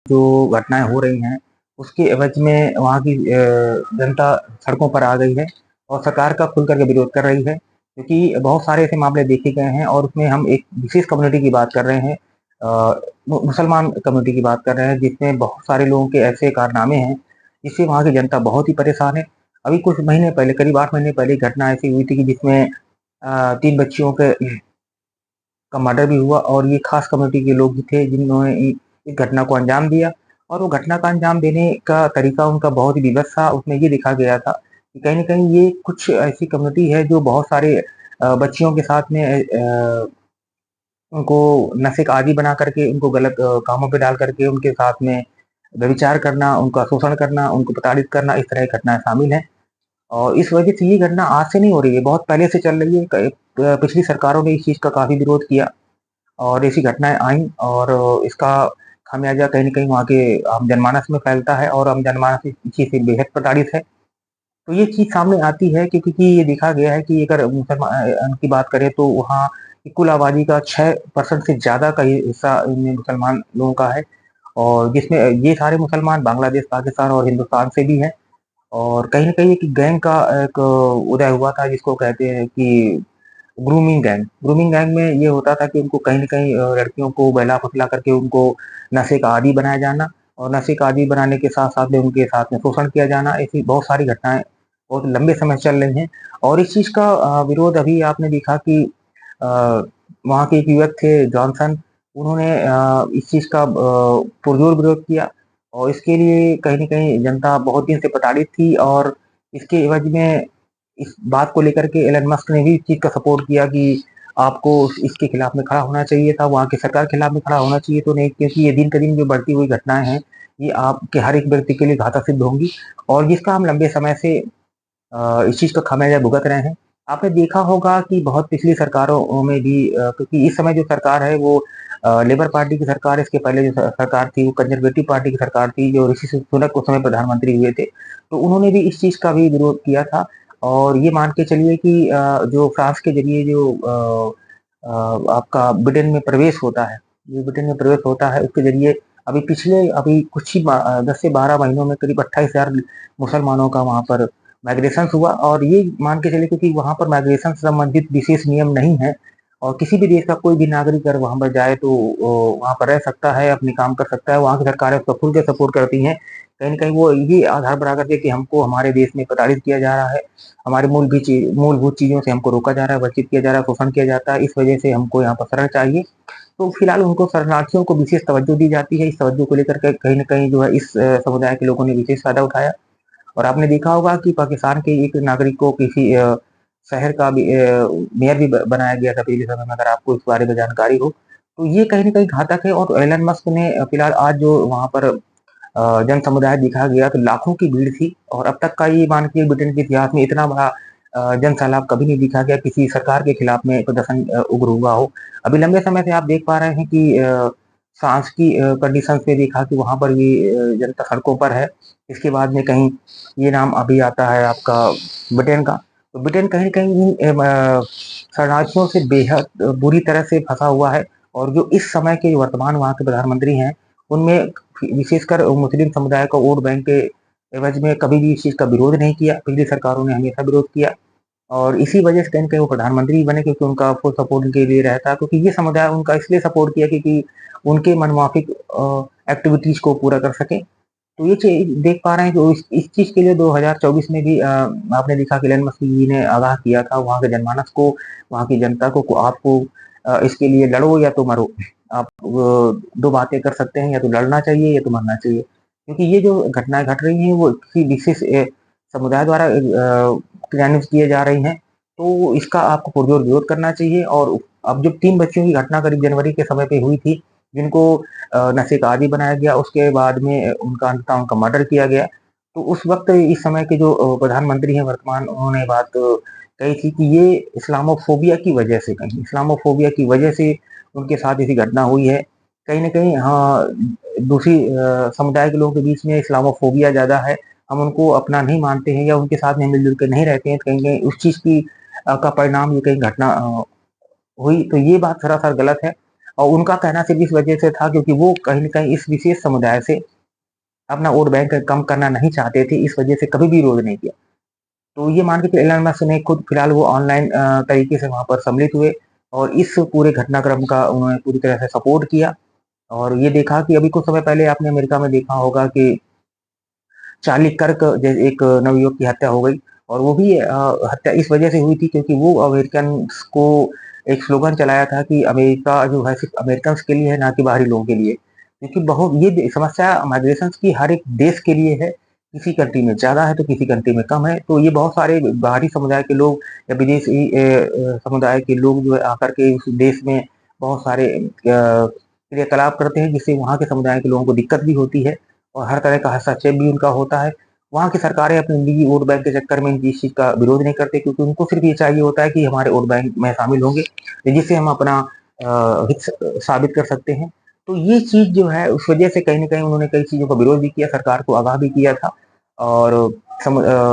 जो घटनाएँ हो रही हैं, उसके एवज़ में वहाँ की जनता सड़कों पर आ गई है और सरकार का खुल कर के विरोध कर रही है, क्योंकि बहुत सारे ऐसे मामले देखे गए हैं और उसमें हम एक विशेष कम्युनिटी की बात कर रहे हैं। मुसलमान कम्युनिटी की बात कर रहे हैं, जिसमें बहुत सारे लोगों के ऐसे कारनामे हैं, जिससे वहाँ की जनता बहुत ही परेशान है। अभी कुछ महीने पहले, करीब 8 महीने पहले एक घटना ऐसी हुई थी कि जिसमें 3 बच्चियों के का मर्डर भी हुआ और ये खास कम्युनिटी के लोग भी थे जिन्होंने इस घटना को अंजाम दिया और वो घटना का अंजाम देने का तरीका उनका बहुत ही विवश था। उसमें ये देखा गया था कि कहीं न कहीं ये कुछ ऐसी कम्युनिटी है जो बहुत सारे बच्चियों के साथ में उनको नशे का आदी बना करके उनको गलत कामों पे डाल करके उनके साथ में व्यभिचार करना, उनका शोषण करना, उनको प्रताड़ित करना, इस तरह की घटनाएँ शामिल हैं। और इस वजह से ये घटना आज से नहीं हो रही है, बहुत पहले से चल रही है। पिछली सरकारों ने इस चीज़ का काफ़ी विरोध किया और ऐसी घटनाएँ आईं और इसका खामियाज़ा कहीं न कहीं वहाँ के आम जनमानस में फैलता है और आम जनमानस इस चीज़ से बेहद प्रताड़ित है। तो ये चीज़ सामने आती है कि क्योंकि ये देखा गया है कि अगर की बात करें तो वहाँ की कुल आबादी का 6% से ज़्यादा का ये हिस्सा इनमें मुसलमान लोगों का है और जिसमें ये सारे मुसलमान बांग्लादेश, पाकिस्तान और हिंदुस्तान से भी हैं। और कहीं न कहीं एक गैंग का एक उदय हुआ था जिसको कहते हैं कि ग्रूमिंग गैंग। ग्रूमिंग गैंग में ये होता था कि उनको कहीं न कहीं लड़कियों को बहला-फुसला करके उनको नशे का आदी बनाया जाना और नशे का आदी बनाने के साथ-साथ में उनके साथ में शोषण किया जाना, ऐसी बहुत सारी घटनाएँ बहुत लंबे समय से चल रही हैं। और इस चीज़ का विरोध अभी आपने देखा कि अ, वहाँ के एक युवक थे जॉनसन, उन्होंने इस चीज़ का पुरज़ोर विरोध किया और इसके लिए कहीं न कहीं जनता बहुत दिन से प्रताड़ित थी और इसके एवज़ में इस बात को लेकर के एलन मस्क ने भी इस चीज़ का सपोर्ट किया कि आपको इसके खिलाफ में खड़ा होना चाहिए था, वहाँ की सरकार के खिलाफ में खड़ा होना चाहिए तो नहीं, क्योंकि ये दिन क दिन जो बढ़ती हुई घटनाएँ हैं, ये आपके हर एक व्यक्ति के लिए घातक सिद्ध होंगी और जिसका हम लंबे समय से इस चीज़ का खामियाज़ा भुगत रहे हैं। आपने देखा होगा कि बहुत पिछली सरकारों में भी क्योंकि इस समय जो सरकार है वो लेबर पार्टी की सरकार है, इसके पहले जो सरकार थी वो कंज़र्वेटिव पार्टी की सरकार थी, जो ऋषि सुनक उस समय प्रधानमंत्री हुए थे। तो उन्होंने भी इस चीज़ का भी विरोध किया था और ये मान के चलिए कि जो फ्रांस के ज़रिए जो आपका ब्रिटेन में प्रवेश होता है, जो ब्रिटेन में प्रवेश होता है उसके ज़रिए अभी कुछ ही 10 से 12 महीनों में करीब 28,000 मुसलमानों का वहाँ पर माइग्रेशन हुआ और ये मान के चलिए क्योंकि वहाँ पर माइग्रेशन से संबंधित विशेष नियम नहीं है और किसी भी देश का कोई भी नागरिक अगर वहाँ पर जाए तो वहाँ पर रह सकता है, अपने काम कर सकता है, वहाँ की सरकारें उसको खुल के सपोर्ट करती हैं। कहीं न कहीं वो ये आधार बढ़ा करके कि हमको हमारे देश में प्रताड़ित किया जा रहा है, हमारे मूलभूत चीज़ों से हमको रोका जा रहा है, वंचित किया जा रहा है, शोषण किया जाता है, इस वजह से हमको यहाँ पर शरण चाहिए। तो फिलहाल उनको शरणार्थियों को विशेष तवज्जो दी जाती है, इस तवज्जो को लेकर के कहीं न कहीं जो है इस समुदाय के लोगों ने विशेष फ़ायदा उठाया। और आपने देखा होगा कि पाकिस्तान के एक नागरिक को किसी शहर का भी मेयर भी ब बनाया गया था पिछले समय में, अगर आपको इस बारे में जानकारी हो। तो ये कहीं न कहीं घातक है और एलन मस्क ने फिलहाल आज जो वहाँ पर जन समुदाय देखा गया तो लाखों की भीड़ थी और अब तक का ये मान के ब्रिटेन के इतिहास में इतना बड़ा जन सैलाब कभी नहीं देखा गया, किसी सरकार के खिलाफ में प्रदर्शन उग्र हुआ हो। अभी लंबे समय से आप देख पा रहे हैं कि फ्रांस की कंडीशंस में देखा कि वहाँ पर भी जनता सड़कों पर है। इसके बाद में कहीं ये नाम अभी आता है आपका ब्रिटेन का। तो ब्रिटेन कहीं न कहीं शरणार्थियों से बेहद बुरी तरह से फँसा हुआ है और जो इस समय के वर्तमान वहाँ के प्रधानमंत्री हैं, उनमें विशेषकर मुस्लिम समुदाय का वोट बैंक के एवज़ में कभी भी इस चीज़ का विरोध नहीं किया। पिछली सरकारों ने हमेशा विरोध किया और इसी वजह से कहीं न कहीं वो प्रधानमंत्री बने क्योंकि उनका फुल सपोर्ट उनके लिए रहता है क्योंकि ये समुदाय उनका इसलिए सपोर्ट किया क्योंकि उनके मनमाफ़िक एक्टिविटीज़ को पूरा कर सकें। तो ये चीज़ देख पा रहे हैं कि इस चीज़ के लिए 2024 में भी आपने देखा कि एलन मस्क जी ने आगाह किया था वहाँ के जनमानस को, वहाँ की जनता को आपको इसके लिए लड़ो या तो मरो। आप 2 बातें कर सकते हैं, या तो लड़ना चाहिए या तो मरना चाहिए। क्योंकि ये जो घटनाएँ घट रही हैं वो किसी विशेष समुदाय द्वारा क्रियान्वित किए जा रही हैं, तो इसका आपको पुरज़ोर विरोध करना चाहिए और अब जब 3 बच्चियों की घटना करीब जनवरी के समय पे हुई थी, जिनको नशे का आदी बनाया गया, उसके बाद में उनका मर्डर किया गया। तो उस वक़्त इस समय के जो प्रधानमंत्री हैं वर्तमान, उन्होंने बात कही थी कि ये इस्लामोफ़ोबिया की वजह से उनके साथ ऐसी घटना हुई है। कहीं न कहीं हाँ, दूसरी समुदाय के लोगों के बीच में इस्लामोफ़ोबिया ज़्यादा है। हम उनको अपना नहीं मानते हैं या उनके साथ में मिल-जुल के नहीं रहते हैं, तो कहीं-कहीं उस चीज़ की का परिणाम ये कहीं घटना हुई, तो ये बात सरासर गलत है और उनका कहना सिर्फ़ इस वजह से था क्योंकि वो कहीं न कहीं इस विशेष समुदाय से अपना वोट बैंक कम करना नहीं चाहते थे, इस वजह से कभी भी विरोध नहीं किया। तो ये मान के चलिए एलन मस्क ने खुद फिलहाल वो ऑनलाइन तरीके से वहाँ पर सम्मिलित हुए और इस पूरे घटनाक्रम का उन्होंने पूरी तरह से सपोर्ट किया और ये देखा कि अभी कुछ समय पहले आपने अमेरिका में देखा होगा कि चार्ली कर्क जैसे एक नवयुवक की हत्या हो गई और वो भी हत्या इस वजह से हुई थी क्योंकि वो अमेरिकन्स को एक स्लोगन चलाया था कि अमेरिका जो है सिर्फ अमेरिकन्स के लिए है, ना कि बाहरी लोगों के लिए। क्योंकि बहुत ये समस्या माइग्रेशंस की हर एक देश के लिए है, किसी कंट्री में ज़्यादा है तो किसी कंट्री में कम है। तो ये बहुत सारे बाहरी समुदाय के लोग या विदेशी समुदाय के लोग जो है आकर के उस देश में बहुत सारे क्रियाकलाप करते हैं जिससे वहाँ के समुदाय के लोगों को दिक्कत भी होती है और हर तरह का हस्तक्षेप भी उनका होता है। वहाँ की सरकारें अपने निजी वोट बैंक के चक्कर में इस चीज़ का विरोध नहीं करते क्योंकि उनको सिर्फ़ ये चाहिए होता है कि हमारे वोट बैंक में शामिल होंगे, जिससे हम अपना हित साबित कर सकते हैं। तो ये चीज़ जो है उस वजह से कहीं न कहीं उन्होंने कई चीज़ों का विरोध भी किया, सरकार को आगाह भी किया था और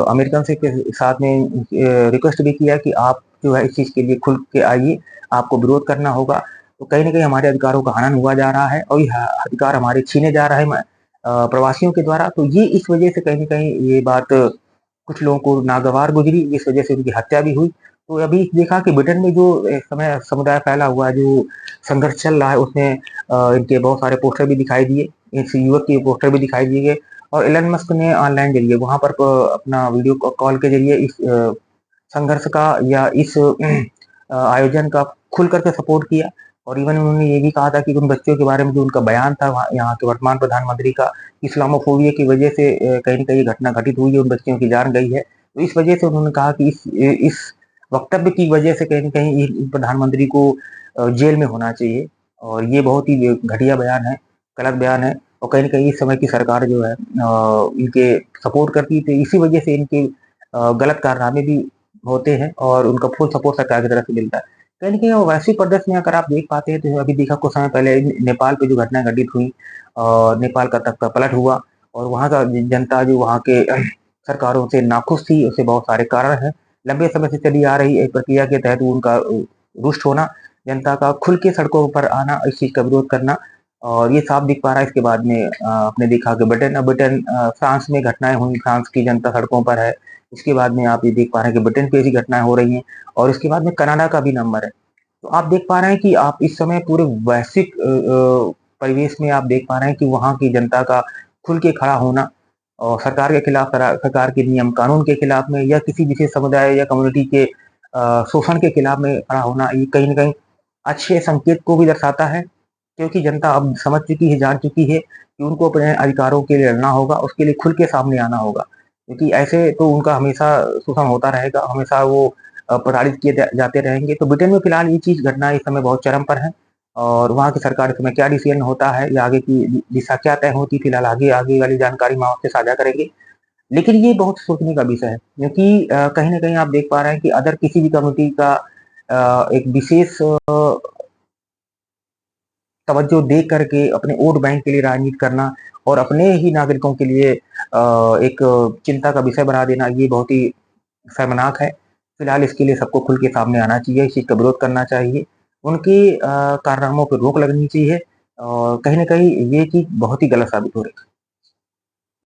अमेरिकन से के साथ में रिक्वेस्ट भी किया कि आप जो है इस चीज़ के लिए खुल के आइए, आपको विरोध करना होगा। तो कहीं न कहीं हमारे अधिकारों का हनन हुआ जा रहा है और ये अधिकार हमारे छीने जा रहा है प्रवासियों के द्वारा। तो ये इस वजह से कहीं न कहीं ये बात कुछ लोगों को नागवार गुज़री, इस वजह से उनकी हत्या भी हुई। तो अभी देखा कि ब्रिटेन में जो इस समय समुदाय फैला हुआ है, जो संघर्ष चल रहा है उसमें इनके बहुत सारे पोस्टर भी दिखाई दिए, इस युवक के पोस्टर भी दिखाई दिए गए और एलन मस्क ने ऑनलाइन ज़रिए वहाँ पर अपना वीडियो कॉल के ज़रिए इस संघर्ष का या इस आयोजन का खुल कर के सपोर्ट किया और इवन उन्होंने ये भी कहा था कि उन बच्चों के बारे में जो उनका बयान था वहाँ यहाँ के वर्तमान प्रधानमंत्री का, इस्लामोफोबिया की वजह से कहीं न कहीं ये घटना घटित हुई है, उन बच्चियों की जान गई है। तो इस वजह से उन्होंने कहा कि इस वक्तव्य की वजह से कहीं न कहीं इन प्रधानमंत्री को जेल में होना चाहिए और ये बहुत ही घटिया बयान है, गलत बयान है और कहीं न कहीं इस समय की सरकार जो है इनके सपोर्ट करती है, तो इसी वजह से इनके गलत कारनामे भी होते हैं और उनका फुल सपोर्ट सरकार की तरफ से मिलता है। कहीं न कहीं वैश्विक परिदृश्य में अगर आप देख पाते हैं तो अभी देखा कुछ समय पहले नेपाल पे जो घटना घटित हुई नेपाल का तख्ता पलट हुआ और वहाँ का जनता जो वहाँ के सरकारों से नाखुश थी, उसके बहुत सारे कारण हैं। लंबे समय से चली आ रही एक प्रक्रिया के तहत उनका रुष्ट होना, जनता का खुल के सड़कों पर आना, इस चीज़ का विरोध करना और ये साफ दिख पा रहा है इसके बाद में आपने देखा कि ब्रिटेन फ्रांस में घटनाएँ हुई, फ्रांस की जनता सड़कों पर है। इसके बाद में आप ये देख पा रहे हैं कि ब्रिटेन पे ऐसी घटनाएँ हो रही हैं और उसके बाद में कनाडा का भी नंबर है। तो आप देख पा रहे हैं कि आप इस समय पूरे वैश्विक परिवेश में आप देख पा रहे हैं कि वहाँ की जनता का खुल के खड़ा होना और सरकार के खिलाफ सरकार के नियम कानून के खिलाफ में या किसी विशेष समुदाय या कम्युनिटी के शोषण के खिलाफ में खड़ा होना ये कहीं न कहीं अच्छे संकेत को भी दर्शाता है, क्योंकि जनता अब समझ चुकी है, जान चुकी है कि उनको अपने अधिकारों के लिए लड़ना होगा, उसके लिए खुल के सामने आना होगा। क्योंकि ऐसे तो उनका हमेशा शोषण होता रहेगा, हमेशा वो प्रताड़ित किए जाते रहेंगे। तो ब्रिटेन में फिलहाल ये चीज़ घटना इस समय बहुत चरम पर है और वहाँ की सरकार इस समय क्या डिसीज़न होता है या आगे की दिशा क्या तय होती है, फिलहाल आगे आगे वाली जानकारी हम आपसे साझा करेंगे। लेकिन ये बहुत सोचने का विषय है क्योंकि कहीं न कहीं आप देख पा रहे हैं कि अगर किसी भी कम्युनिटी का एक विशेष तवज्जो दे करके अपने वोट बैंक के लिए राजनीति करना और अपने ही नागरिकों के लिए एक चिंता का विषय बना देना, ये बहुत ही शर्मनाक है। फिलहाल इसके लिए सबको खुल के सामने आना चाहिए, इस चीज़ का विरोध करना चाहिए। उनके कारनामों पे रोक लगनी चाहिए और कहीं न कहीं ये चीज़ बहुत ही गलत साबित हो रही है।